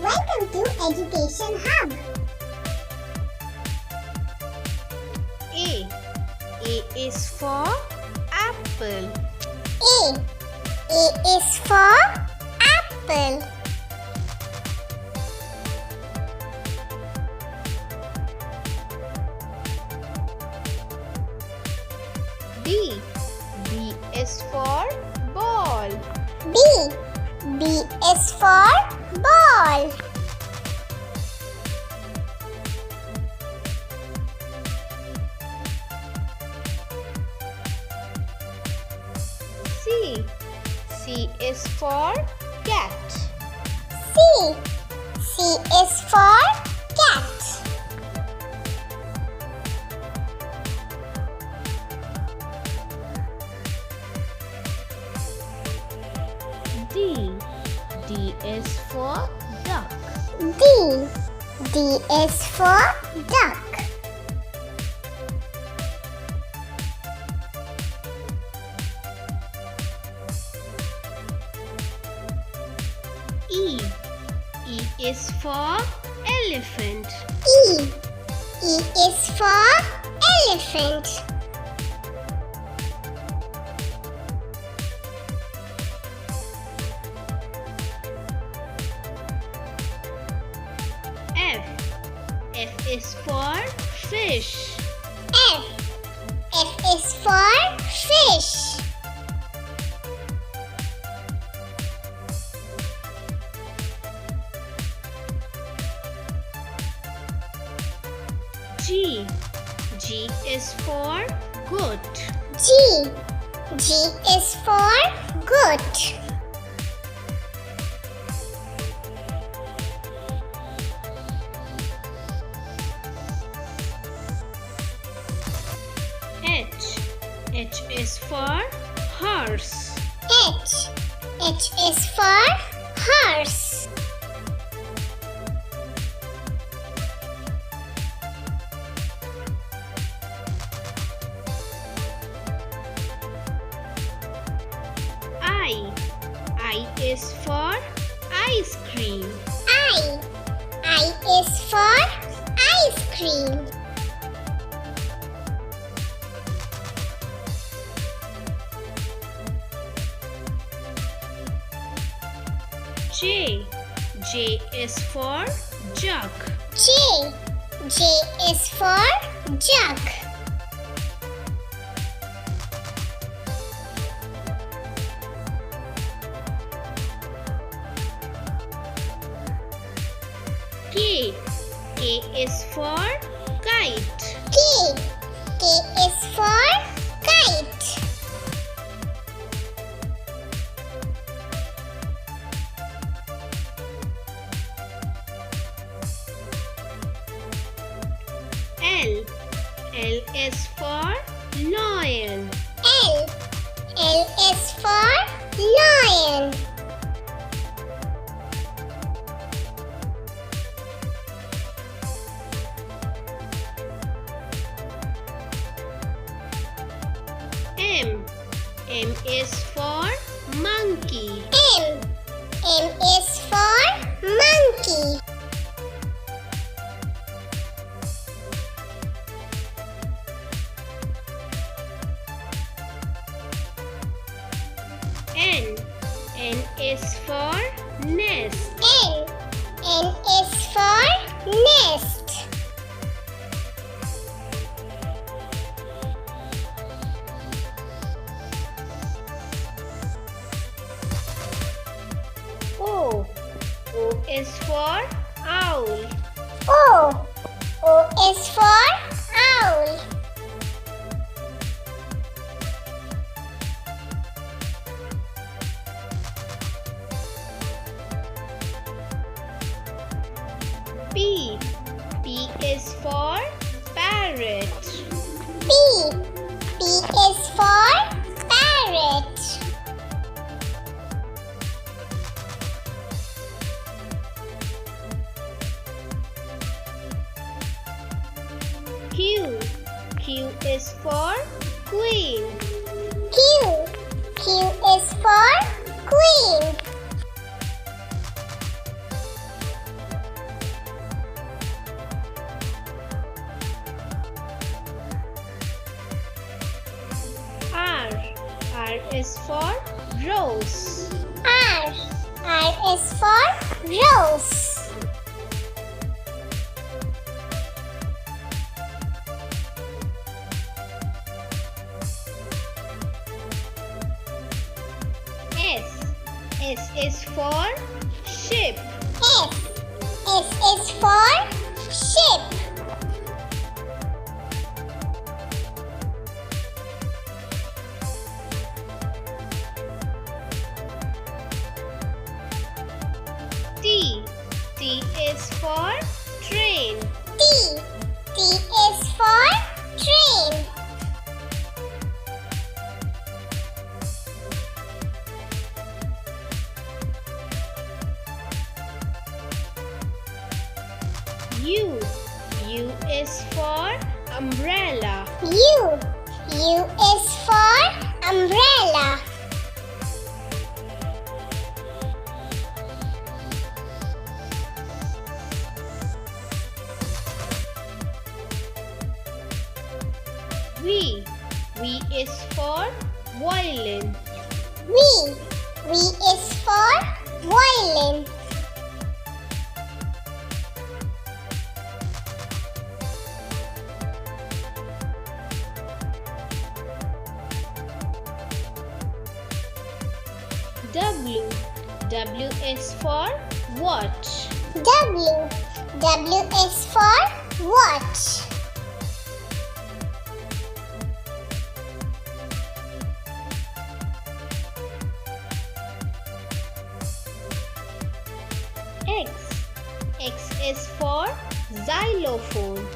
Welcome to Education Hub. A. A is for apple. A. A is for apple. B. B is for ball. B. B is for ball. C. C is for cat. C. C is for cat. D. D is for duck. D. D is for duck. E. E is for elephant. E. E is for elephant. F. F is for fish. F. F is for fish. G. G is for goat. G. G is for goat. H. H is for horse. H. H is for horse. I. I is for ice cream. I. I is for ice cream. J. J is for jug. J. J is for jug. K. K is for kite. K. K is for kite. L. L is for lion. L. L is for lion. M. M is for monkey. M. M is for monkey. N. N is for nest. N. N is for nest. O. O is for owl. O. O is for owl. P. P is for parrot. P. P is for parrot. Q. Q is for queen. Q. Q is for queen. is for rose. R. R is for rose. S. S is for ship. S. S is for ship. T. T is for train. T. T is for train. U. U is for umbrella. U. U is for umbrella. V. V is for violin. V. V is for violin. W. W is for watch. W. W is for watch. X. X is for xylophone.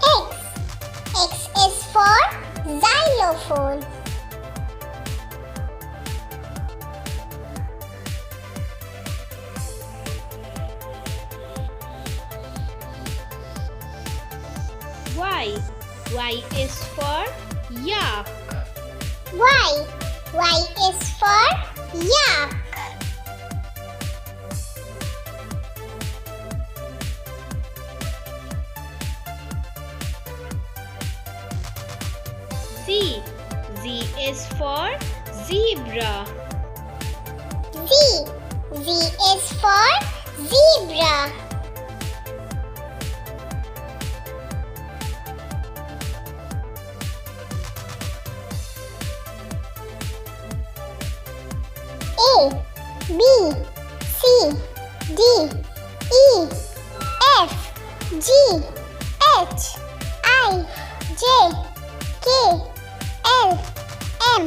X. X is for xylophone. Y. Y is for yak. Y. Y is for yak. Z. Z is for zebra. Z. Z is for zebra. A, B, C, D, E, F, G, H, I, J, K, L, M,